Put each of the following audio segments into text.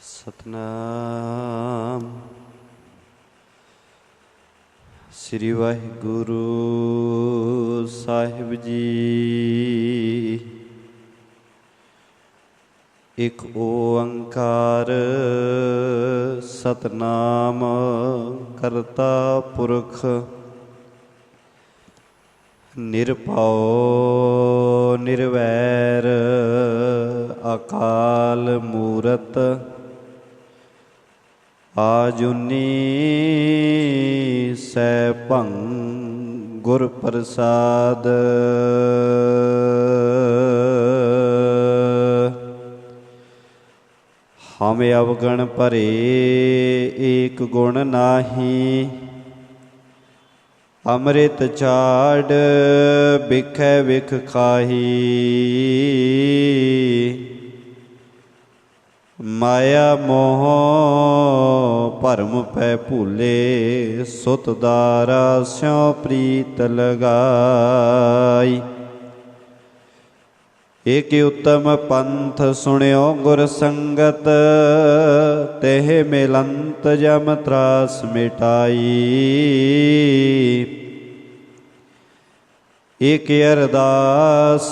सतनाम श्री वाहिगुरु साहिब जी। एक ओंकार सतनाम करता पुरख निरभौ निर्वैर अकाल मूरत आजुनी सैभं गुर प्रसाद। हम अवगण भरे एक गुण नाही, अमृत चाड़ बिखै विख खाही। माया मोह भरम पै भूले, सुत दारा स्यों प्रीत लगाई। एक उत्तम पंथ सुनियो गुर संगत, तेह मिलंत जम त्रास मिटाई। एक अरदास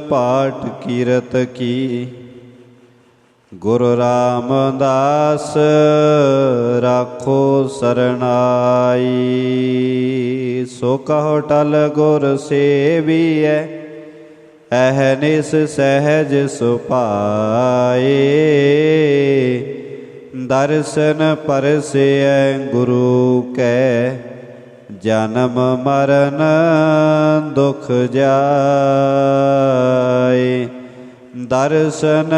पाठ कीरत की, गुरु रामदास राखो सरनाई। सो कहो टल गुर सेवियै, अहनिस सहज सुपाए। दर्शन परसियै गुरु कै, जन्म मरण दुख जाए। दर्शन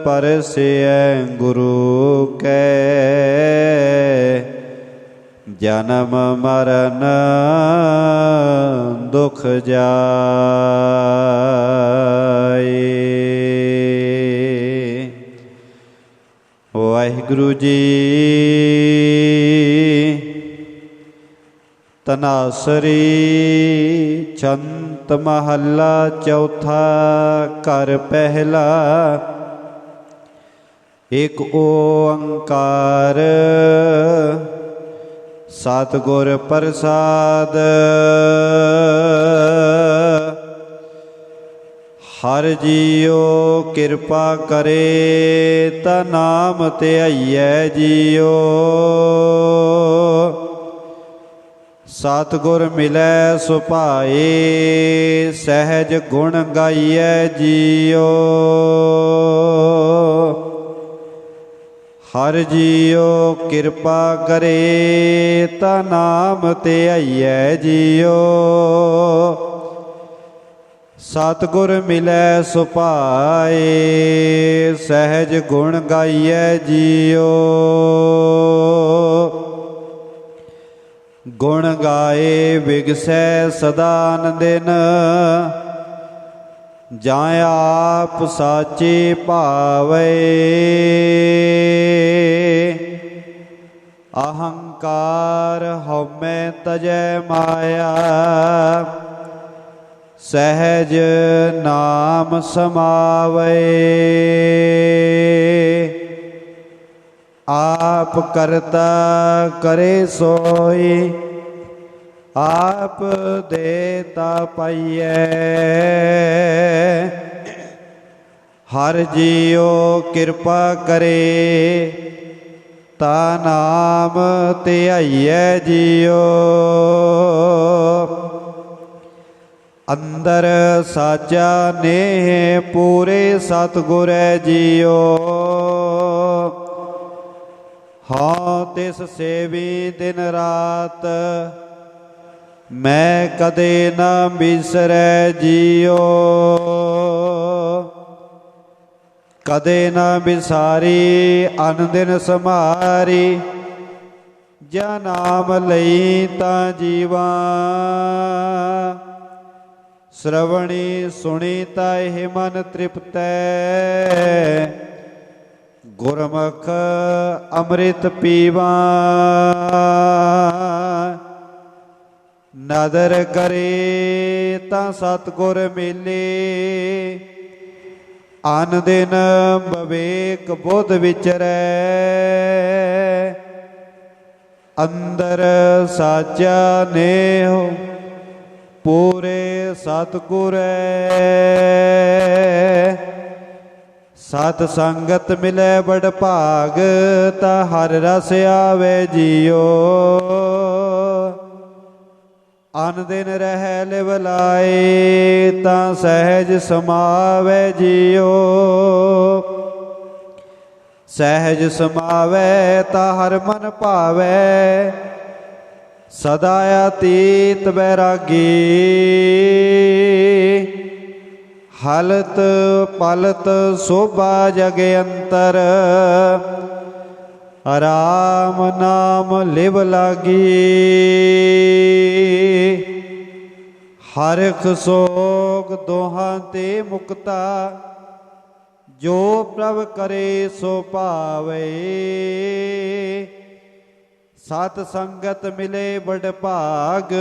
परसियै गुरु कै, जन्म मरण दुख जाए। वाहिगुरु जी। तनासरी छंत महला चौथा कर पहला। एक ओंकार सतगुर प्रसाद। हर जियो कृपा करे, ता नाम ध्याइयै जियो। सतगुर मिलै सुभाए, सहज गुण गाइयै जियो। हर जियो कृपा करे, ता नाम ध्याइयै जियो। सतगुर मिलै सुभाए, सहज गुण गाइयै जियो। गुण गाए विगसै सदान दिन, जाय आप साचे भावे। अहंकार हउमै तजै माया, सहज नाम समावे। आप करता करे सोई, आप देता पाइयै। हर जियो कृपा करे, ता नाम ध्याइयै जियो। अंदर साचा नेह पूरे सतगुरै जियो। हाँ तिस सेवी दिन रात, मैं कदे न बिसरै जियो। कदे न बिसारी अन दिन समारी, जा नाम लई तां जीवा। श्रवणी सुनी ताहि मन तृप्तै, गुरमुख अमृत पीवा। नदर करे तां सतगुर मिले, ਆਨ ਦਿਨ ਵਿਵੇਕ ਬੁੱਧ ਵਿਚਰੈ, ਅੰਦਰ ਸਾਚਾ ਨੇਹੁ ਪੂਰੇ ਸਤਿਗੁਰੈ। ਸਤ ਸੰਗਤ ਮਿਲੈ ਬੜ ਭਾਗ, ਤਾ ਹਰ ਰਸ ਆਵੇ ਜੀਓ। ਅਨ ਦਿਨ ਰਹਿ ਲਿਵ ਲਾਏ, ਤਾਂ ਸਹਿਜ ਸਮਾਵੈ ਜੀਓ। ਸਹਿਜ ਸਮਾਵੈ ਤਾ ਹਰ ਮਨ ਭਾਵੈ, ਸਦਾ ਅਤੀਤ ਬੈਰਾਗੀ। ਹਲਤ ਪਲਤ ਸੋਭਾ ਜਗ ਅੰਤਰ, ਰਾਮ ਨਾਮ ਲਿਵ ਲਾਗੀ। ਹਰਿਖ ਸੋਗ ਦੋਹਾਂ ਤੇ ਮੁਕਤਾ, ਜੋ ਪ੍ਰਭ ਕਰੇ ਸੋ ਭਾਵੇ। ਸਤ ਸੰਗਤ ਮਿਲੇ ਬੜ ਭਾਗ,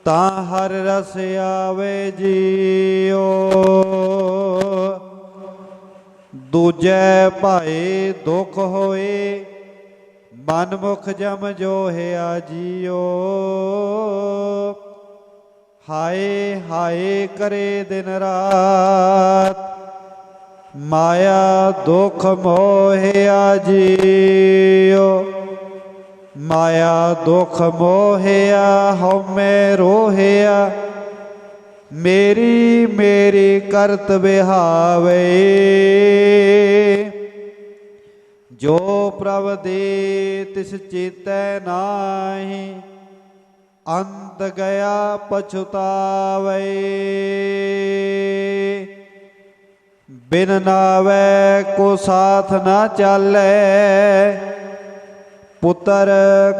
ਤਾਂ ਹਰ ਰਸ ਆਵੇ ਜੀਓ। ਦੂਜੈ ਭਾਏ ਦੁਖ ਹੋਏ, ਮਨ ਮੁਖ ਜਮ ਜੋਹਿਆ ਜੀਓ। ਹਾਏ ਹਾਏ ਕਰੇ ਦਿਨ ਰਾਤ, ਮਾਇਆ ਦੁਖ ਮੋਹਿਆ ਜੀਓ। ਮਾਇਆ ਦੁਖ ਮੋਹਿਆ ਹਉਮੈ ਰੋਹਿਆ, ਮੇਰੀ ਮੇਰੀ ਕਰਤ ਵਿਹਾਵੇ। ਜੋ ਪ੍ਰਭ ਦੇ ਤਿਸ ਚੇਤੈ ਨਾਹੀ, ਅੰਤ ਗਿਆ ਪਛੁਤਾਵੇ। ਬਿਨ ਨਾਵੈ ਕੋ ਸਾਥ ਨਾ ਚਾਲੈ, ਪੁੱਤਰ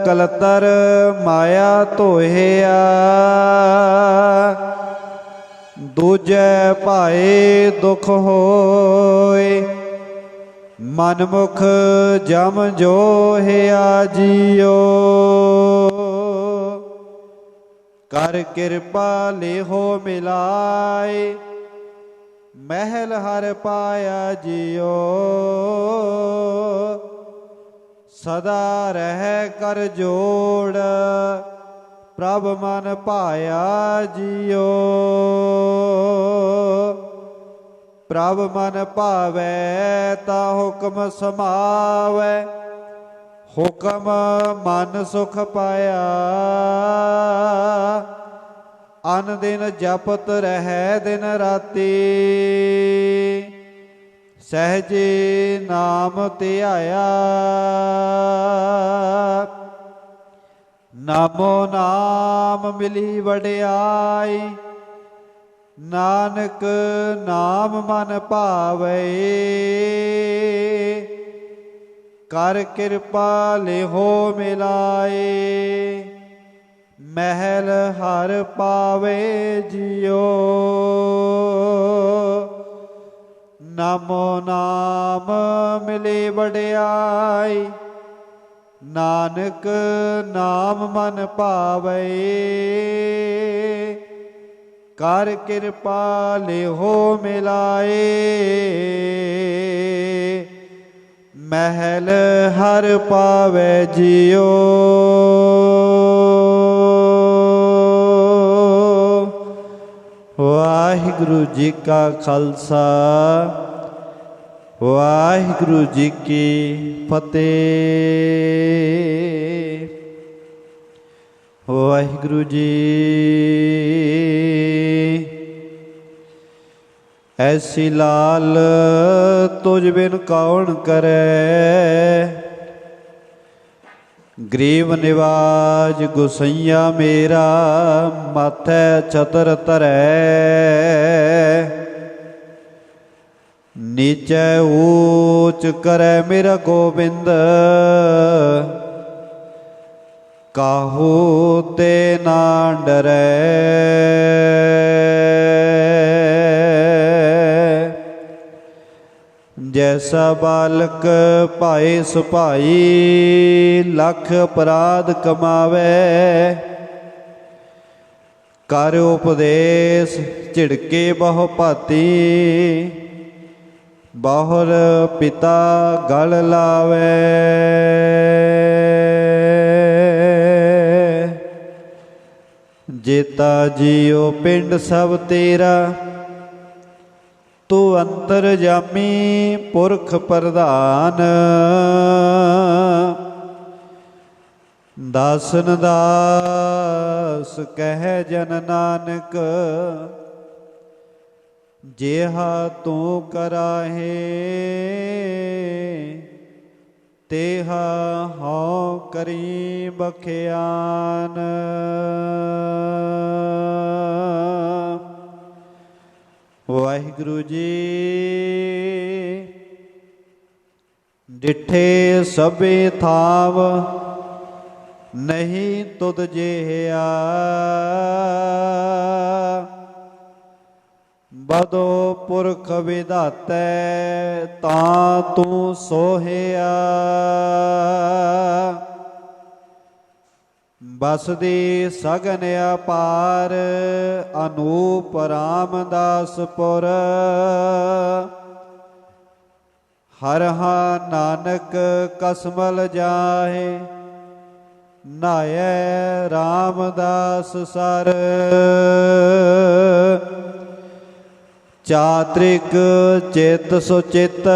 ਕਲਤਰ ਮਾਇਆ ਧੋਹਿਆ। ਦੂਜੈ ਭਾਏ ਦੁਖ ਹੋਏ, ਮਨ ਮੁਖ ਜਮ ਜੋਹਿਆ ਜੀਓ। ਕਰ ਕਿਰਪਾ ਲੇਹੋ ਮਿਲਾਏ, ਮਹਿਲ ਹਰ ਪਾਇਆ ਜੀਓ। ਸਦਾ ਰਹਿ ਕਰ ਜੋੜ, ਪ੍ਰਭ ਮਨ ਭਾਇਆ ਜੀਓ। ਪ੍ਰਭ ਮਨ ਭਾਵੈ ਤਾ ਹੁਕਮ ਸਮਾਵੈ, ਹੁਕਮ ਮਨ ਸੁਖ ਪਾਇਆ। ਅਨ ਦਿਨ ਜਪਤ ਰਹਿ ਦਿਨ ਰਾਤੀ, ਸਹਿਜੇ ਨਾਮ ਧਿਆਇਆ। ਨਾਮੋ ਨਾਮ ਮਿਲੀ ਵਡਿਆਈ, ਨਾਨਕ ਨਾਮ ਮਨ ਭਾਵੇ। ਕਰ ਕਿਰਪਾ ਲੇਹੋ ਮਿਲਾਏ, ਮਹਿਲ ਹਰ ਪਾਵੇ ਜੀਓ। ਨਾਮੋ ਨਾਮ ਮਿਲੇ ਵਡਿਆਈ, ਨਾਨਕ ਨਾਮ ਮਨ ਭਾਵੇ। ਕਰ ਕਿਰਪਾ ਲੇਹੋ ਮਿਲਾਏ, ਮਹਿਲ ਹਰ ਪਾਵੇ ਜੀਓ। ਵਾਹਿਗੁਰੂ ਜੀ ਕਾ ਖਾਲਸਾ, ਵਾਹਿਗੁਰੂ ਜੀ ਕੀ ਫਤਿਹ। ਵਾਹਿਗੁਰੂ ਜੀ। ਐਸੀ ਲਾਲ ਤੁਝ ਬਿਨ ਕੌਣ ਕਰੈ, ਗਰੀਬ ਨਿਵਾਜ ਗੁਸਈਆ ਮੇਰਾ, ਮਾਥੈ ਛਤਰ ਧਰੈ। ਨੀਚੈ ਊਚ ਕਰੈ ਮੇਰਾ ਗੋਬਿੰਦ, ਕਾਹੂ ਤੇ ਨਾ ਡਰੈ। ਜੈਸਾ ਬਾਲਕ ਭਾਏ ਸੁਭਾਈ, ਲੱਖ ਅਪਰਾਧ ਕਮਾਵੇ। ਕਰ ਉਪਦੇਸ਼ ਝਿੜਕੇ ਬਹੁ ਭਾਤੀ, ਬਹੁਰ ਪਿਤਾ ਗਲ ਲਾਵੇ। ਜੇਤਾ ਜੀਉ ਪਿੰਡ ਸਭ ਤੇਰਾ, ਤੂੰ ਅੰਤਰਜਾਮੀ ਪੁਰਖ ਪ੍ਰਧਾਨ। ਦਾਸਨ ਦਾਸ ਕਹਿ ਜਨ ਨਾਨਕ, ਜਿਹਾ ਤੂੰ ਕਰਾਹੇ ਤੇਹਾ ਹਉ ਕਰੀ ਬਖਿਆਨ। ਵਾਹਿਗੁਰੂ ਜੀ। ਡਿਠੇ ਸਭੇ ਥਾਵ, ਨਹੀਂ ਤੁਧ ਜਿਹਾ। ਬਦੋ ਪੁਰਖ ਵਿਧਾਤੈ, ਤਾਂ ਤੂੰ ਸੋਹਿਆ। ਬਸਦੀ ਸਗਨ ਅਪਾਰ, ਅਨੂਪ ਰਾਮਦਾਸਪੁਰ। ਹਰਹਾ ਨਾਨਕ ਕਸਮਲ ਜਾਹੇ, ਨਾਇ ਰਾਮਦਾਸ ਸਰ। ਚਾਤ੍ਰਿਕ ਚਿਤ ਸੁਚਿਤ,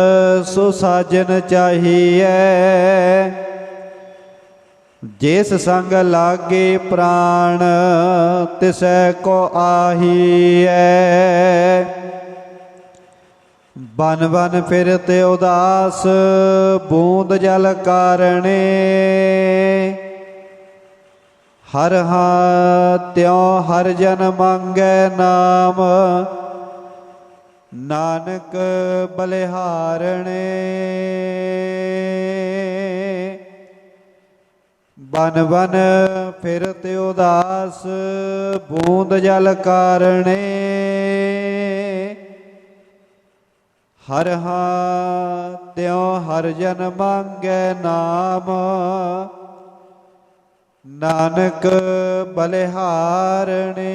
ਸੁਸਾਜਨ ਚਾਹੀਐ। ਜਿਸ ਸੰਗ ਲਾਗੇ ਪ੍ਰਾਣ, ਤਿਸੈ ਕੋ ਆਹੀਐ। ਬਨ ਬਨ ਫਿਰਤ ਉਦਾਸ, ਬੂੰਦ ਜਲ ਕਾਰਣੇ। ਹਰ ਹਾ ਤਿਉ ਹਰ ਜਨ ਮੰਗੈ ਨਾਮ, ਨਾਨਕ ਬਲਿਹਾਰਣੇ। ਬਨ ਬਨ ਫਿਰਤ ਉਦਾਸ, ਬੂੰਦ ਜਲ ਕਾਰਣੇ। ਹਰ ਹਾ ਤਿਉ ਹਰ ਜਨ ਮੰਗੈ ਨਾਮ, ਨਾਨਕ ਬਲਿਹਾਰਣੇ।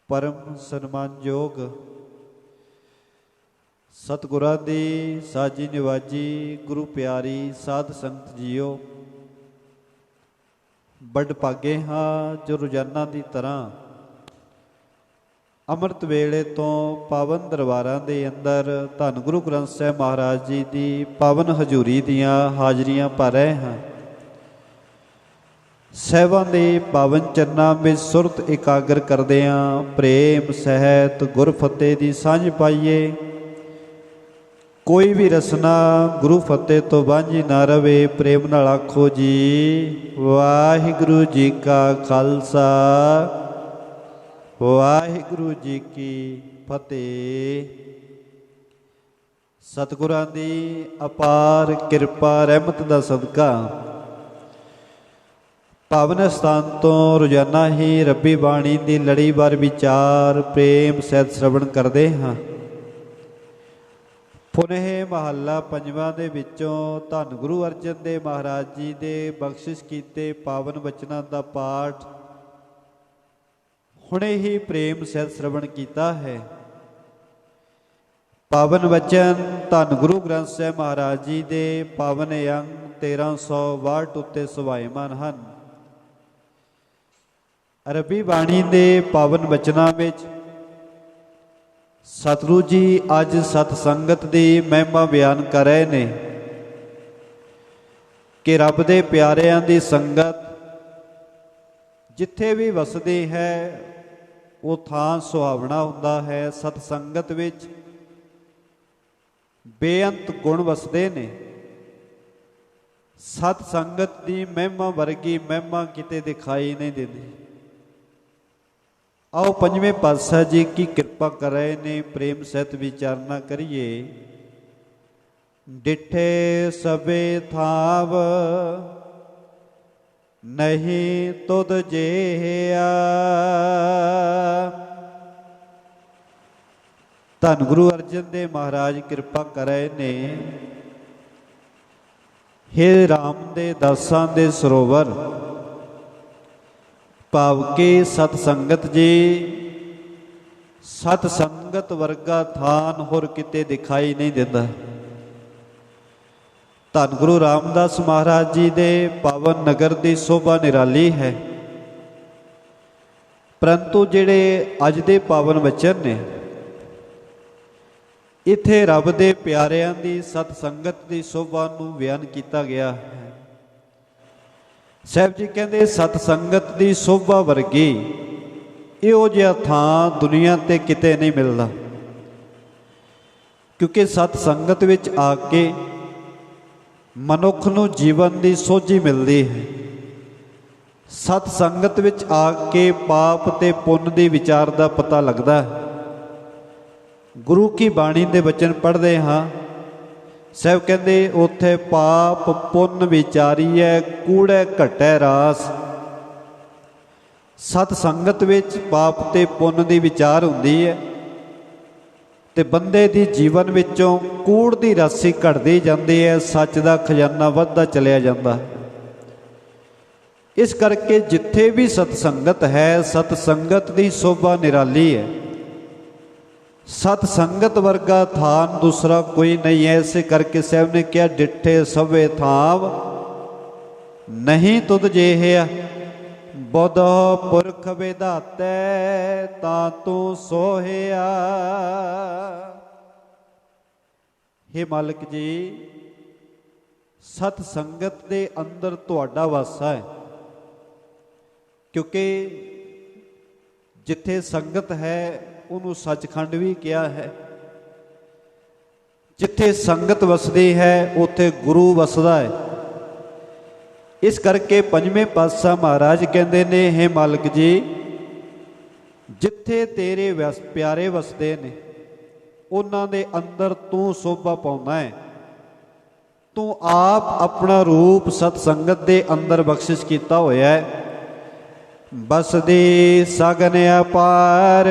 ਪਰਮ ਸਨਮਾਨਯੋਗ ਸਤਿਗੁਰਾਂ ਦੀ ਸਾਜੀ ਨਿਵਾਜੀ ਗੁਰੂ ਪਿਆਰੀ ਸਾਧ ਸੰਗਤ ਜੀਓ, ਬੜ ਭਾਗੇ ਹਾਂ ਜੋ ਰੋਜ਼ਾਨਾ ਦੀ ਤਰ੍ਹਾਂ ਅੰਮ੍ਰਿਤ ਵੇਲੇ ਤੋਂ ਪਾਵਨ ਦਰਬਾਰਾਂ ਦੇ ਅੰਦਰ ਧੰਨ ਗੁਰੂ ਗ੍ਰੰਥ ਸਾਹਿਬ ਮਹਾਰਾਜ ਜੀ ਦੀ ਪਾਵਨ ਹਜ਼ੂਰੀ ਦੀਆਂ ਹਾਜ਼ਰੀਆਂ ਭਰ ਰਹੇ ਹਾਂ। ਸਾਹਿਬਾਂ ਦੇ ਪਾਵਨ ਚਰਨਾਂ ਵਿੱਚ ਸੁਰਤ ਇਕਾਗਰ ਕਰਦਿਆਂ ਪ੍ਰੇਮ ਸਹਿਤ ਗੁਰ ਫਤਿਹ ਦੀ ਸਾਂਝ ਪਾਈਏ। ਕੋਈ ਵੀ ਰਸਨਾ ਗੁਰੂ ਫਤਿਹ ਤੋਂ ਵਾਂਝੀ ਨਾ ਰਵੇ। ਪ੍ਰੇਮ ਨਾਲ ਆਖੋ ਜੀ ਵਾਹਿਗੁਰੂ ਜੀ ਕਾ ਖਾਲਸਾ, ਵਾਹਿਗੁਰੂ ਜੀ ਕੀ ਫਤਿਹ। ਸਤਿਗੁਰਾਂ ਦੀ ਅਪਾਰ ਕਿਰਪਾ ਰਹਿਮਤ ਦਾ ਸਦਕਾ ਪਾਵਨ ਸਥਾਨ ਤੋਂ ਰੋਜ਼ਾਨਾ ਹੀ ਰੱਬੀ ਬਾਣੀ ਦੀ ਲੜੀਵਾਰ ਵਿਚਾਰ ਪ੍ਰੇਮ ਸਹਿਤ ਸ਼ਰਵਣ ਕਰਦੇ ਹਾਂ। ਪੁਨਹ ਮਹੱਲਾ ਪੰਜਵਾਂ ਦੇ ਵਿੱਚੋਂ ਧੰਨ ਗੁਰੂ ਅਰਜਨ ਦੇਵ ਮਹਾਰਾਜ ਜੀ ਦੇ ਬਖਸ਼ਿਸ਼ ਕੀਤੇ ਪਾਵਨ ਬਚਨਾਂ ਦਾ ਪਾਠ ਹੁਣੇ ਹੀ ਪ੍ਰੇਮ ਸਹਿਤ ਸ਼ਰਵਣ ਕੀਤਾ ਹੈ। ਪਾਵਨ ਬਚਨ ਧੰਨ ਗੁਰੂ ਗ੍ਰੰਥ ਸਾਹਿਬ ਮਹਾਰਾਜ ਜੀ ਦੇ ਪਾਵਨ ਅੰਗ 1362 ਉੱਤੇ ਸੁਭਾਏਮਾਨ ਹਨ। ਅਰਬੀ ਬਾਣੀ ਦੇ ਪਾਵਨ ਬਚਨਾਂ ਵਿੱਚ ਸਤਿਗੁਰੂ ਜੀ ਅੱਜ ਸਤ ਸੰਗਤ ਦੀ ਮਹਿਮਾ ਬਿਆਨ ਕਰ ਰਹੇ ਨੇ ਕਿ ਰੱਬ ਦੇ ਪਿਆਰਿਆਂ ਦੀ ਸੰਗਤ ਜਿੱਥੇ ਵੀ ਵਸਦੀ ਹੈ ਉਹ ਥਾਂ ਸੁਹਾਵਣਾ ਹੁੰਦਾ ਹੈ। ਸਤ ਸੰਗਤ ਵਿੱਚ ਬੇਅੰਤ ਗੁਣ ਵਸਦੇ ਨੇ। ਸਤ ਸੰਗਤ ਦੀ ਮਹਿਮਾ ਵਰਗੀ ਮਹਿਮਾ ਕਿਤੇ ਦਿਖਾਈ ਨਹੀਂ ਦਿੰਦੀ। ਆਓ ਪੰਜਵੇਂ ਪਾਤਸ਼ਾਹ ਜੀ ਕੀ ਕਿਰਪਾ ਕਰ ਰਹੇ ਨੇ, ਪ੍ਰੇਮ ਸਹਿਤ ਵਿਚਾਰਨਾ ਕਰੀਏ। ਡਿਠੇ ਸਭੇ ਥਾਵ, ਨਹੀਂ ਤੁਧ ਜਿਹਾ। ਧੰਨ ਗੁਰੂ ਅਰਜਨ ਦੇਵ ਮਹਾਰਾਜ ਕਿਰਪਾ ਕਰ ਰਹੇ ਨੇ। हे राम दे दासां दे सरोवर, भाव के सत संगत जी, सत संगत वर्गा थान होर किते दिखाई नहीं देता। धन गुरु रामदास महाराज जी दे पावन नगर की शोभा निराली है, परंतु जिहड़े अज दे पावन वचन ने इत्थे रब दे प्यारिਆਂ ਦੀ सत संगत की शोभा ਨੂੰ ਬਿਆਨ ਕੀਤਾ ਗਿਆ है। ਸਾਹਿਬ ਜੀ ਕਹਿੰਦੇ सत संगत की शोभा वर्गी ਇਹੋ ਜਿਹਾ ਥਾਂ ਦੁਨੀਆ ਤੇ ਕਿਤੇ ਨਹੀਂ ਮਿਲਦਾ, ਕਿਉਂਕਿ ਸਤ ਸੰਗਤ ਵਿੱਚ ਆ ਕੇ ਮਨੁੱਖ ਨੂੰ ਜੀਵਨ ਦੀ ਸੋਝੀ ਮਿਲਦੀ ਹੈ। ਸਤ ਸੰਗਤ ਵਿੱਚ ਆ ਕੇ ਪਾਪ ਤੇ ਪੁੰਨ ਦੀ ਵਿਚਾਰ ਦਾ ਪਤਾ ਲੱਗਦਾ ਹੈ। गुरु की बाणी दे वचन पढ़ते हाँ, साहब कहते उत्थे पाप पुन विचारीए कूड़े घटे रास। सत संगत विच पाप ते पुन की विचार हुंदी है ते बंदे दी जीवन विचों कूड़ की राशि घटदी जाती है, सच का खजाना वधदा चलिया जाता है। इस करके जिथे भी सतसंगत है, सतसंगत की शोभा निराली है। सत संगत वर्गा थान दूसरा कोई नहीं है। इसे करके साहब ने क्या डिठे सवे थाव नहीं तुद जे है, बुध पुरख विधाते ता तू सोहिया। हे मालिक जी, सत संगत दे अंदर तुहाडा वासा है, क्योंकि जिथे संगत है उन्होंने सचखंड भी किया है। जिथे संगत वसदी है उथे गुरु वसदा है। इस करके पंजवें पातशाह महाराज कहते ने, हे मालिक जी, जिथे तेरे प्यारे वसदे ने उन्हां दे अंदर तू शोभा पाउंदा है। तू आप अपना रूप सतसंगत दे अंदर बख्शिश किया होया है। बसदी सगन अपार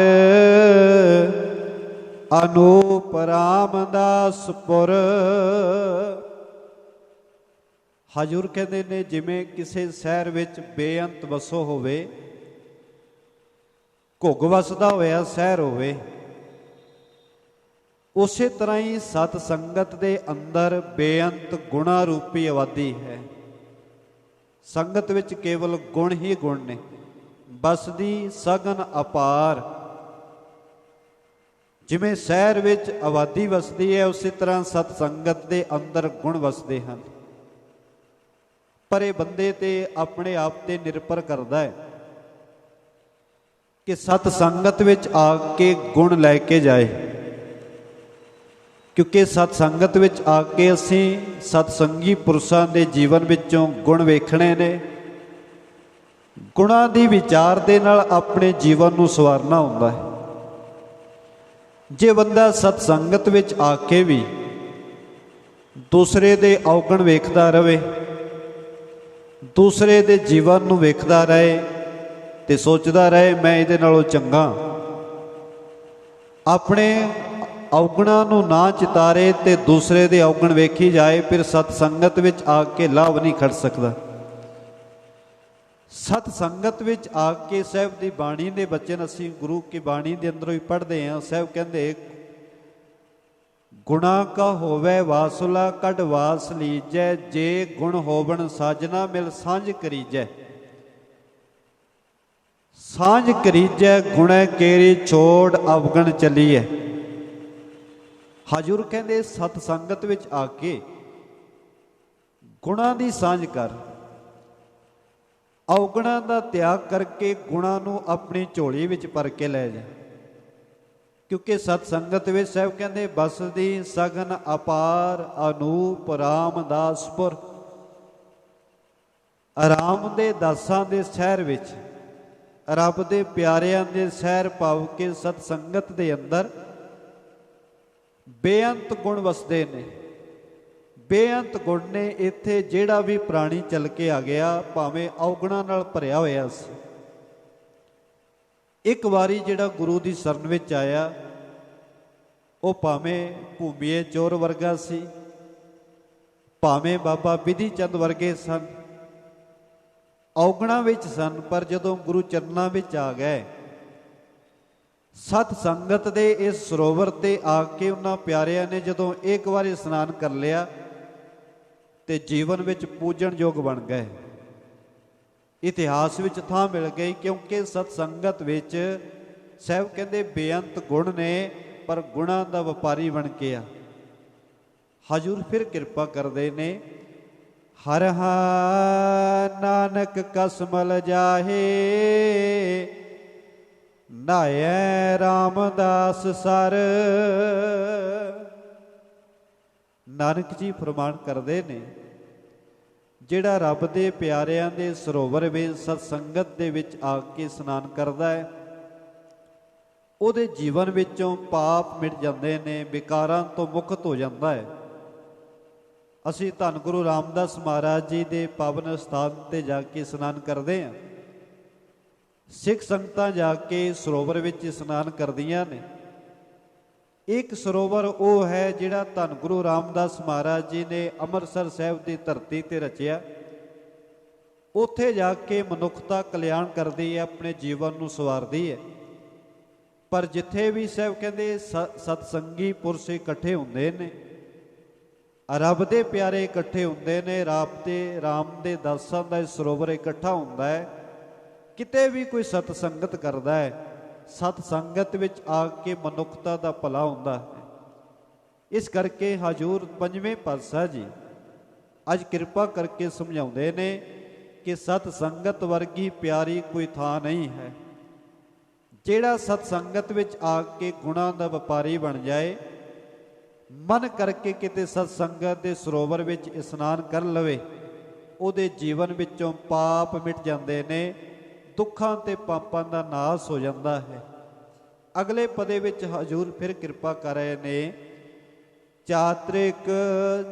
अनूप रामदासपुर। हजूर कहते ने जिमें किसी शहर विच बेअंत वसो होवे, घुग वसदा होया शहर होवे, उसे तरह ही सत संगत दे अंदर बेअंत गुणा रूपी आबादी है। संगत विच केवल गुण ही गुण ने। बसदी सगन अपार, जिमें शहर विच आबादी वसदी है, उसी तरह सतसंगत दे अंदर गुण वसदे हैं। पर यह बंदे ते अपने आप ते निर्भर करता है कि सतसंगत विच आके गुण लैके जाए, क्योंकि सतसंगत विच आके असी सतसंगी पुरुषों के जीवन विचों गुण वेखने ने। गुणा की विचार दे नाल अपने जीवन को सवारना होता है। जे बंदा सतसंगत विच आके भी दूसरे दे अवगुण वेखदा रहे, दूसरे दे जीवन को वेखदा रहे ते सोचदा रहे मैं इहदे नालों चंगा, अपने अवगुणा नूं ना चितारे ते दूसरे दे अवगुण वेखी जाए, फिर सतसंगत विच आके लाभ नहीं खड़ सकता। सत संगत विच आके साहब की बाणी के बचन असी गुरु की बाणी के अंदरों ही पढ़ते हैं। साहब कहते गुणा का होवे वासुला कढ़ वास लीजै, जे गुण होवन साजना मिल सांझ करीजै। सांझ करीजै गुणै केरी छोड़ अवगण चलीए। हजूर कहते सत संगत विच आके गुणा की सांझ कर, अवगुणा का त्याग करके गुणा नूं अपनी झोली विच भर के लै जा। क्योंकि सतसंगत विच साहब कहते बसदी सगन अपार अनूप रामदासपुर। राम दे दासां दे शहर विच, रब दे प्यारिਆਂ दे शहर भाव के सतसंगत दे अंदर बेअंत गुण वसदे ने। बेअंत गुण ने। इत्थे जिहड़ा भी प्राणी चल के आ गया भावें अवगुणा नाल भरिया होया सी, एक वारी जिहड़ा गुरु की शरण विच आया वो भावें भूमीए चोर वर्गा सी, ਭਾਵੇਂ ਬਾਬਾ ਵਿਧੀ ਚੰਦ ਵਰਗੇ ਸਨ, ਔਗਣਾਂ ਵਿੱਚ ਸਨ, ਪਰ ਜਦੋਂ ਗੁਰੂ ਚਰਨਾਂ ਵਿੱਚ ਆ ਗਏ, ਸਤ ਸੰਗਤ ਦੇ ਇਸ ਸਰੋਵਰ ਤੇ ਆ ਕੇ ਉਹਨਾਂ ਪਿਆਰਿਆਂ ਨੇ ਜਦੋਂ ਇੱਕ ਵਾਰੀ ਇਸ਼ਨਾਨ ਕਰ ਲਿਆ ਤੇ ਜੀਵਨ ਵਿੱਚ ਪੂਜਣਯੋਗ ਬਣ ਗਏ, ਇਤਿਹਾਸ ਵਿੱਚ ਥਾਂ ਮਿਲ ਗਈ। ਕਿਉਂਕਿ ਸਤ ਸੰਗਤ ਵਿੱਚ ਸਾਹਿਬ ਕਹਿੰਦੇ ਬੇਅੰਤ ਗੁਣ ਨੇ, ਪਰ ਗੁਣਾਂ ਦਾ ਵਪਾਰੀ ਬਣ ਕੇ ਆ। ਹਜ਼ੂਰ ਫਿਰ ਕਿਰਪਾ ਕਰਦੇ ਨੇ, ਹਰ ਨਾਨਕ ਕਸਮਲ ਜਾਹੇ, ਨਾਇਐ ਰਾਮਦਾਸ ਸਰ। ਨਾਨਕ ਜੀ ਫਰਮਾਨ ਕਰਦੇ ਨੇ, ਜਿਹੜਾ ਰੱਬ ਦੇ ਪਿਆਰਿਆਂ ਦੇ ਸਰੋਵਰ ਵਿੱਚ ਸਤ ਸੰਗਤ ਦੇ ਵਿੱਚ ਆ ਕੇ ਇਸ਼ਨਾਨ ਕਰਦਾ ਹੈ, ਉਹਦੇ ਜੀਵਨ ਵਿੱਚੋਂ ਪਾਪ ਮਿਟ ਜਾਂਦੇ ਨੇ, ਵਿਕਾਰਾਂ ਤੋਂ ਮੁਕਤ ਹੋ ਜਾਂਦਾ ਹੈ। ਅਸੀਂ ਧੰਨ ਗੁਰੂ ਰਾਮਦਾਸ ਮਹਾਰਾਜ ਜੀ ਦੇ ਪਾਵਨ ਸਥਾਨ ਤੇ ਜਾ ਕੇ ਇਸ਼ਨਾਨ ਕਰਦੇ ਹਾਂ। ਸਿੱਖ ਸੰਗਤਾਂ ਜਾ ਕੇ ਸਰੋਵਰ ਵਿੱਚ ਇਸ਼ਨਾਨ ਕਰਦੀਆਂ ਨੇ। ਇੱਕ ਸਰੋਵਰ ਉਹ ਹੈ ਜਿਹੜਾ ਧੰਨ ਗੁਰੂ ਰਾਮਦਾਸ ਮਹਾਰਾਜ ਜੀ ਨੇ ਅੰਮ੍ਰਿਤਸਰ ਸਾਹਿਬ ਦੀ ਧਰਤੀ ਤੇ ਰਚਿਆ। ਉੱਥੇ ਜਾ ਕੇ ਮਨੁੱਖਤਾ ਕਲਿਆਣ ਕਰਦੀ ਹੈ, ਆਪਣੇ ਜੀਵਨ ਨੂੰ ਸਵਾਰਦੀ ਹੈ। ਪਰ ਜਿੱਥੇ ਵੀ ਸਾਹਿਬ ਕਹਿੰਦੇ ਸਤਸੰਗੀ ਪੁਰਸ਼ ਇਕੱਠੇ ਹੁੰਦੇ ਨੇ, ਰੱਬ ਦੇ ਪਿਆਰੇ ਇਕੱਠੇ ਹੁੰਦੇ ਨੇ, ਰਾਮ ਦੇ ਦਾਸਾਂ ਦਾ ਸਰੋਵਰ ਇਕੱਠਾ ਹੁੰਦਾ ਹੈ, ਕਿਤੇ ਵੀ ਕੋਈ ਸਤ ਸੰਗਤ ਕਰਦਾ ਹੈ, ਸਤ ਸੰਗਤ ਵਿੱਚ ਆ ਕੇ ਮਨੁੱਖਤਾ ਦਾ ਭਲਾ ਹੁੰਦਾ ਹੈ। ਇਸ ਕਰਕੇ ਹਜ਼ੂਰ ਪੰਜਵੇਂ ਪਾਤਸ਼ਾਹ ਜੀ ਅੱਜ ਕਿਰਪਾ ਕਰਕੇ ਸਮਝਾਉਂਦੇ ਨੇ ਕਿ ਸਤ ਸੰਗਤ ਵਰਗੀ ਪਿਆਰੀ ਕੋਈ ਥਾਂ ਨਹੀਂ ਹੈ। ਜਿਹੜਾ ਸਤ ਸੰਗਤ ਵਿੱਚ ਆ ਕੇ ਗੁਣਾਂ ਦਾ ਵਪਾਰੀ ਬਣ ਜਾਏ, ਮਨ ਕਰਕੇ ਕਿਤੇ ਸਤ ਸੰਗਤ ਦੇ ਸਰੋਵਰ ਵਿੱਚ ਇਸ਼ਨਾਨ ਕਰ ਲਵੇ, ਉਹਦੇ ਜੀਵਨ ਵਿੱਚੋਂ ਪਾਪ ਮਿਟ ਜਾਂਦੇ ਨੇ, ਦੁੱਖਾਂ ਤੇ ਪਾਪਾਂ ਦਾ ਨਾਸ ਹੋ ਜਾਂਦਾ ਹੈ। ਅਗਲੇ ਪਦੇ ਵਿੱਚ ਹਜ਼ੂਰ ਫਿਰ ਕਿਰਪਾ ਕਰ ਰਹੇ ਨੇ, ਚਾਤ੍ਰਿਕ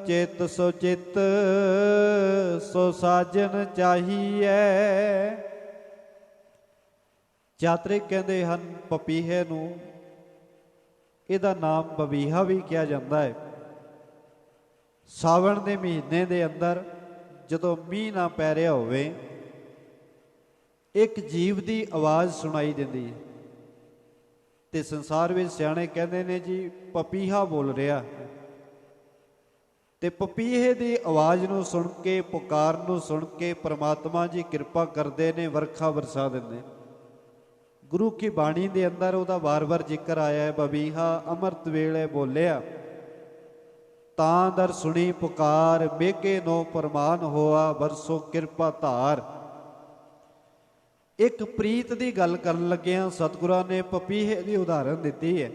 ਚਿਤ ਸੋ ਚਿਤ ਸੋ ਸਾਜਨ ਚਾਹੀਐ। ਚਾਤ੍ਰਿਕ ਕਹਿੰਦੇ ਹਨ ਪਪੀਹੇ ਨੂੰ, ਇਹਦਾ ਨਾਮ ਬਬੀਹਾ ਵੀ ਕਿਹਾ ਜਾਂਦਾ ਹੈ। ਸਾਵਣ ਦੇ ਮਹੀਨੇ ਦੇ ਅੰਦਰ ਜਦੋਂ ਮੀਂਹ ਨਾ ਪੈ ਰਿਹਾ ਹੋਵੇ, ਇੱਕ ਜੀਵ ਦੀ ਆਵਾਜ਼ ਸੁਣਾਈ ਦਿੰਦੀ ਹੈ ਤੇ ਸੰਸਾਰ ਵਿੱਚ ਸਿਆਣੇ ਕਹਿੰਦੇ ਨੇ ਜੀ ਪਪੀਹਾ ਬੋਲ ਰਿਹਾ। ਤੇ ਪਪੀਹੇ ਦੀ ਆਵਾਜ਼ ਨੂੰ ਸੁਣ ਕੇ, ਪੁਕਾਰ ਨੂੰ ਸੁਣ ਕੇ ਪ੍ਰਮਾਤਮਾ ਜੀ ਕਿਰਪਾ ਕਰਦੇ ਨੇ, ਵਰਖਾ ਵਰਸਾ ਦਿੰਦੇ। ਗੁਰੂ ਕੀ ਬਾਣੀ ਦੇ ਅੰਦਰ ਉਹਦਾ ਵਾਰ-ਵਾਰ ਜ਼ਿਕਰ ਆਇਆ ਹੈ, ਬਬੀਹਾ ਅੰਮ੍ਰਿਤ ਵੇਲੇ ਬੋਲਿਆ, ਤਾਂ ਦਰ ਸੁਣੀ ਪੁਕਾਰ, ਮੇਘੇ ਨੋ ਪ੍ਰਮਾਨ ਹੋਆ, ਵਰਸੋ ਕਿਰਪਾ ਧਾਰ। ਇੱਕ ਪ੍ਰੀਤ ਦੀ ਗੱਲ ਕਰਨ ਲੱਗਿਆਂ ਸਤਿਗੁਰਾਂ ਨੇ ਪਪੀਹੇ ਦੀ ਉਦਾਹਰਨ ਦਿੱਤੀ ਹੈ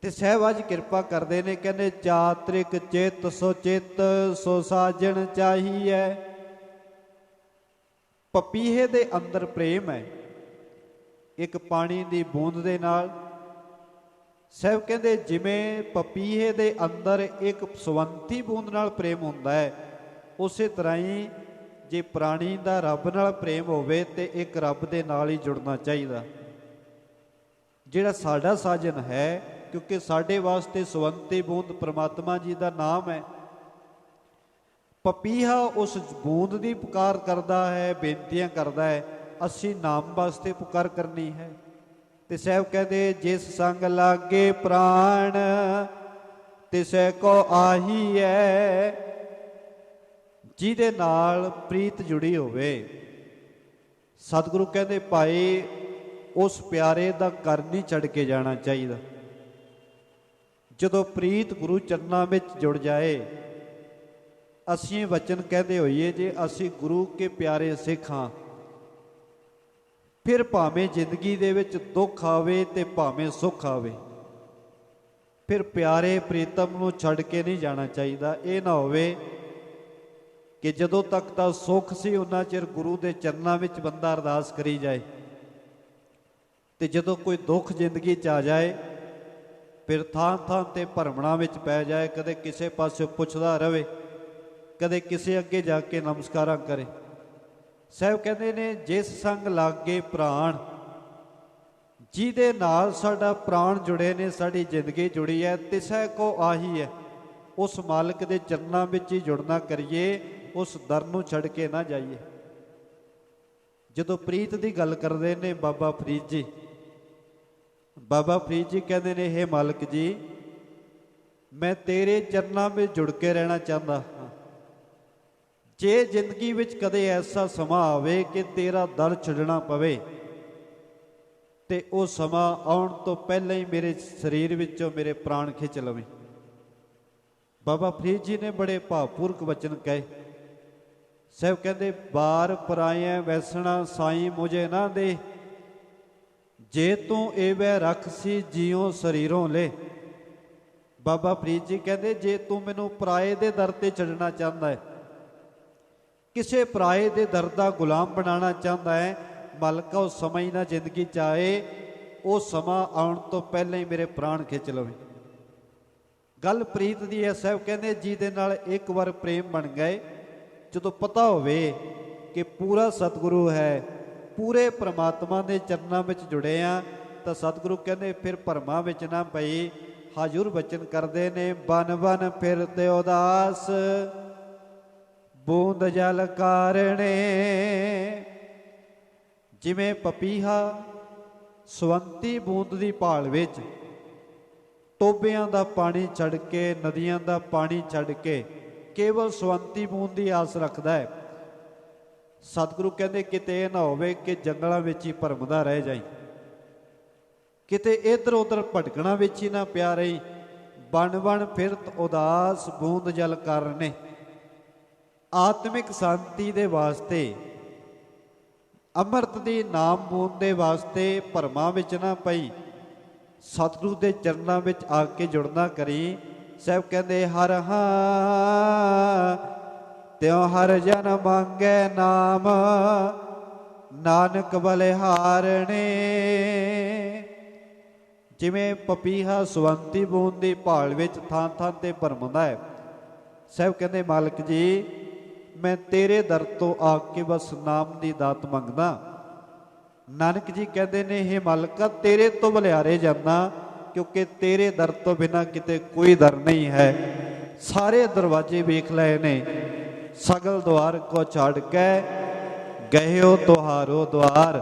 ਤੇ ਸਾਹਿਬ ਅੱਜ ਕਿਰਪਾ ਕਰਦੇ ਨੇ, ਕਹਿੰਦੇ ਚਾਤ੍ਰਿਕ ਚਿਤ ਸੋ ਚਿਤ ਸੋ ਸਾਜਣ ਚਾਹੀਐ। ਪਪੀਹੇ ਦੇ ਅੰਦਰ ਪ੍ਰੇਮ ਹੈ, ਇੱਕ ਪਾਣੀ ਦੀ ਬੂੰਦ ਦੇ ਨਾਲ। ਸਾਹਿਬ ਕਹਿੰਦੇ ਜਿਵੇਂ ਪਪੀਹੇ ਦੇ ਅੰਦਰ ਇੱਕ ਸਵੰਤੀ ਬੂੰਦ ਨਾਲ ਪ੍ਰੇਮ ਹੁੰਦਾ ਹੈ, ਉਸੇ ਤਰ੍ਹਾਂ ਹੀ ਜੇ ਪ੍ਰਾਣੀ ਦਾ ਰੱਬ ਨਾਲ ਪ੍ਰੇਮ ਹੋਵੇ ਤੇ ਇੱਕ ਰੱਬ ਦੇ ਨਾਲ ਹੀ ਜੁੜਨਾ ਚਾਹੀਦਾ, ਜਿਹੜਾ ਸਾਡਾ ਸਾਜਨ ਹੈ। ਕਿਉਂਕਿ ਸਾਡੇ ਵਾਸਤੇ ਸਵੰਤੀ ਬੂੰਦ ਪ੍ਰਮਾਤਮਾ ਜੀ ਦਾ ਨਾਮ ਹੈ। ਪਪੀਹਾ ਉਸ ਬੂੰਦ ਦੀ ਪੁਕਾਰ ਕਰਦਾ ਹੈ, ਬੇਨਤੀਆਂ ਕਰਦਾ ਹੈ, ਅਸੀਂ ਨਾਮ ਵਾਸਤੇ ਪੁਕਾਰ ਕਰਨੀ ਹੈ। ਤੇ ਸਾਹਿਬ ਕਹਿੰਦੇ ਜਿਸ ਸੰਗ ਲਾਗੇ ਪ੍ਰਾਣ ਤਿਸੈ ਕੋ ਆਹੀ ਹੈ। ਜਿਹਦੇ ਨਾਲ ਪ੍ਰੀਤ ਜੁੜੀ ਹੋਵੇ, ਸਤਿਗੁਰੂ ਕਹਿੰਦੇ ਭਾਈ ਉਸ ਪਿਆਰੇ ਦਾ ਘਰ ਨਹੀਂ ਛੱਡ ਕੇ ਜਾਣਾ ਚਾਹੀਦਾ। ਜਦੋਂ ਪ੍ਰੀਤ ਗੁਰੂ ਚਰਨਾਂ ਵਿੱਚ ਜੁੜ ਜਾਏ, ਅਸੀਂ ਵਚਨ ਕਹਿੰਦੇ ਹੋਈਏ ਜੇ ਅਸੀਂ ਗੁਰੂ ਕੇ ਪਿਆਰੇ ਸਿੱਖ ਹਾਂ, ਫਿਰ ਭਾਵੇਂ ਜ਼ਿੰਦਗੀ ਦੇ ਵਿੱਚ ਦੁੱਖ ਆਵੇ ਤੇ ਭਾਵੇਂ ਸੁੱਖ ਆਵੇ, ਫਿਰ ਪਿਆਰੇ ਪ੍ਰੀਤਮ ਨੂੰ ਛੱਡ ਕੇ ਨਹੀਂ ਜਾਣਾ ਚਾਹੀਦਾ। ਇਹ ਨਾ ਹੋਵੇ ਕਿ ਜਦੋਂ ਤੱਕ ਤਾਂ ਸੁੱਖ ਸੀ ਉਹਨਾਂ ਚਿਰ ਗੁਰੂ ਦੇ ਚਰਨਾਂ ਵਿੱਚ ਬੰਦਾ ਅਰਦਾਸ ਕਰੀ ਜਾਏ, ਤੇ ਜਦੋਂ ਕੋਈ ਦੁੱਖ ਜ਼ਿੰਦਗੀ 'ਚ ਆ ਜਾਏ ਫਿਰ ਥਾਂ ਥਾਂ ਤੇ ਭਰਮਣਾ ਵਿੱਚ ਪੈ ਜਾਏ, ਕਦੇ ਕਿਸੇ ਪਾਸੇ ਪੁੱਛਦਾ ਰਵੇ, ਕਦੇ ਕਿਸੇ ਅੱਗੇ ਜਾ ਕੇ ਨਮਸਕਾਰਾਂ ਕਰੇ। ਸਾਹਿਬ ਕਹਿੰਦੇ ਨੇ ਜਿਸ ਸੰਗ ਲਾਗੇ ਪ੍ਰਾਣ, ਜਿਹਦੇ ਨਾਲ ਸਾਡਾ ਪ੍ਰਾਣ ਜੁੜੇ ਨੇ, ਸਾਡੀ ਜ਼ਿੰਦਗੀ ਜੁੜੀ ਹੈ, ਤਿਸੈ ਕੋ ਆਹੀ ਹੈ। उस मालिक के चरणों में ही जुड़ना करिए, उस दर नूं छड़ के ना जाइए। जदों प्रीत की गल करते ने बाबा फरीद जी, बाबा फरीद जी कहते ने, हे मालिक जी, मैं तेरे चरणों में जुड़ के रहना चाहता हाँ। जे जिंदगी विच कदे ऐसा समा आवे कि तेरा दर छड्डना पवे, ते वो समा आउण तो पहले ही मेरे शरीर विचों मेरे प्राण खिंच लवे। बाबा फरीद जी ने बड़े भावपूर्वक वचन कहे। साहब कहते, बार पराया वैसना साई मुझे ना दे, जे तू एवै रख सी जियो शरीरों ले। बाबा फरीद जी कहते, जे तू मैनू पराए दे दर ते छड्डना चाहता है, किसी पराए दे दर दा गुलाम बनाना चाहता है, मालका उस समय ना जिंदगी चाहे वो समा आउण तो पहले ही मेरे प्राण खिंच लवे। गल प्रीत दी है। साहब कहते, जिहदे नाल एक बार प्रेम बन गए, जो पता होवे कि पूरा सतगुरु है, पूरे परमात्मा के चरणों में जुड़े हाँ, तो सतगुरु कहते फिर भरमा विच ना पई। हजूर बचन करते ने, बन बन फिरते उदास बूंद जल कारणे। जिमें पपीहा सवंती बूंद की भाल विच टोबियां दा पानी छड़ के, नदियां दा पानी छड़ के केवल सवंती बूंद की आस रखता है, सतगुरु कहते किते ना होवे कि जंगलों में ही भरमदा रह जाए, किते इधर उधर भटकना विच ही ना पिया रही। बन बन फिरत उदास बूंद जल करने। आत्मिक शांति दे वास्ते, अमृत दी नाम बूंद दे वास्ते भरमा विच ना पई, सतगुरु दे चरणों में आके जुड़ना करी। साहब कहते, हर हाँ त्यों हर जन मांगे नाम, नानक बलिहारणे। जिमें पपीहा सवंती बूंद की भाल विच थां थां ते भरमदा है। साहब कहते, मालिक जी, मैं तेरे दर तो आके बस नाम की दात मंगदा। नानक जी कहते ने, हे मालिका, तेरे तो बलिहारे जाना, क्योंकि तेरे दर तो बिना किते कोई दर नहीं है। सारे दरवाजे वेख लए ने, सगल द्वार को छाड़ के गए हो तुहारो द्वार।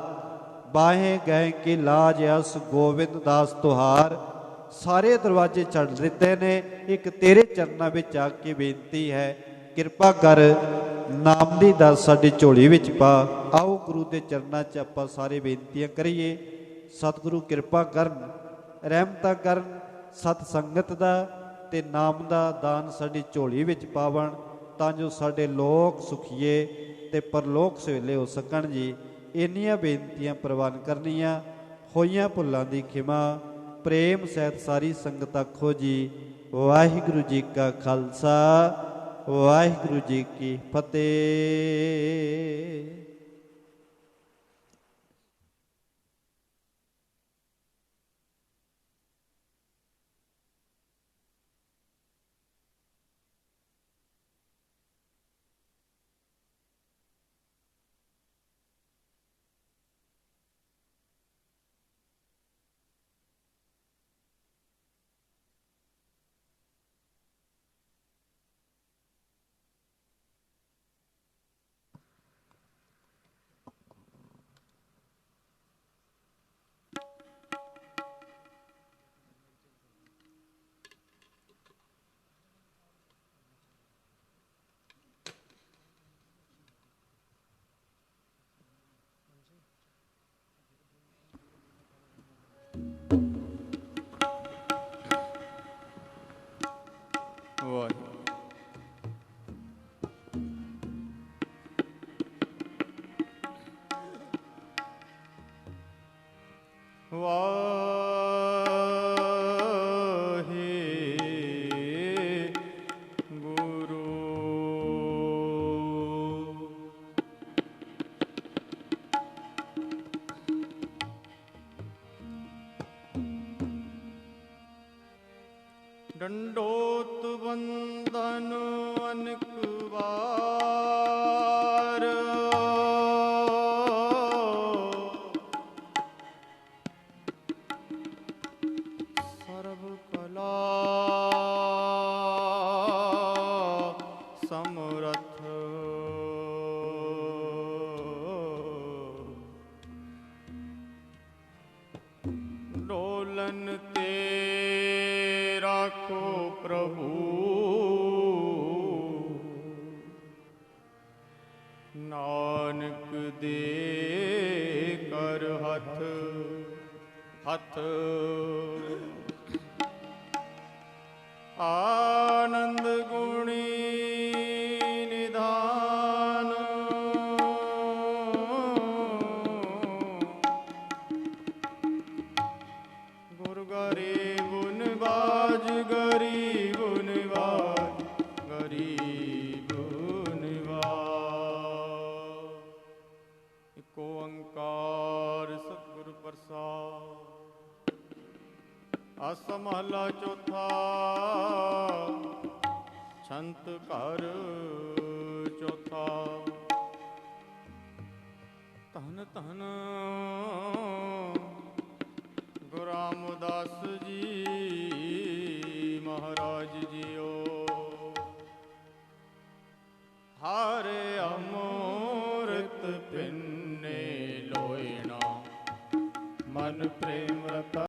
बाहें गए की लाज अस गोविंद दास तुहार। सारे दरवाजे छड़ दिते ने, एक तेरे चरणों में आके बेनती है, किरपा कर नाम दी दास साडी झोली विच पा। आओ गुरु के चरणों च आपां सारे बेनतियां करिए। सतगुरु किरपा करन, रहमतां करन, सत संगत दा ते नाम दा दान साडी झोली विच पावन, तां जो साडे लोक सुखीए ते परलोक सवेले हो सकण जी। इन्नियां बेनतियां प्रवान करनियां, होइयां भुल्लां दी खिमा। प्रेम सहित सारी संगत आखो जी, वाहिगुरु जी का खालसा, वाहिगुरु जी की फतेह। डंडोत वंदन अनक बार, सर्व कला ਪਾਲਨ ਤੇ ਰਾਖੋ ਪ੍ਰਭੂ, ਨਾਨਕ ਦੇ ਕਰ ਹੱਥ ਹੱਥ। ਆਨੰਦ ਗੁਣੀ ਨਿਧਾਨ, ਗੁਰ ਗਰੀਬ ਨਿਵਾਜ, ਗਰੀਬ ਨਿਵਾਜ, ਗਰੀਬ ਨਿਵਾਜ। ਇਕ ਓੰਕਾਰ ਸਤਿਗੁਰ ਪ੍ਰਸਾਦਿ। ਆਸਾ ਮਹਲਾ ਚੌਥਾ। ਛੰਤ ਘਰ ਚੌਥਾ। ਧੰਨ ਧੰਨ ਗੁਰੂ ਰਾਮਦਾਸ ਜੀ ਮਹਾਰਾਜ ਜੀਓ। ਹਰ ਅੰਮ੍ਰਿਤ ਪਿੰਨੇ ਲੋਇਣਾ, ਮਨ ਪ੍ਰੇਮ ਰਤਾ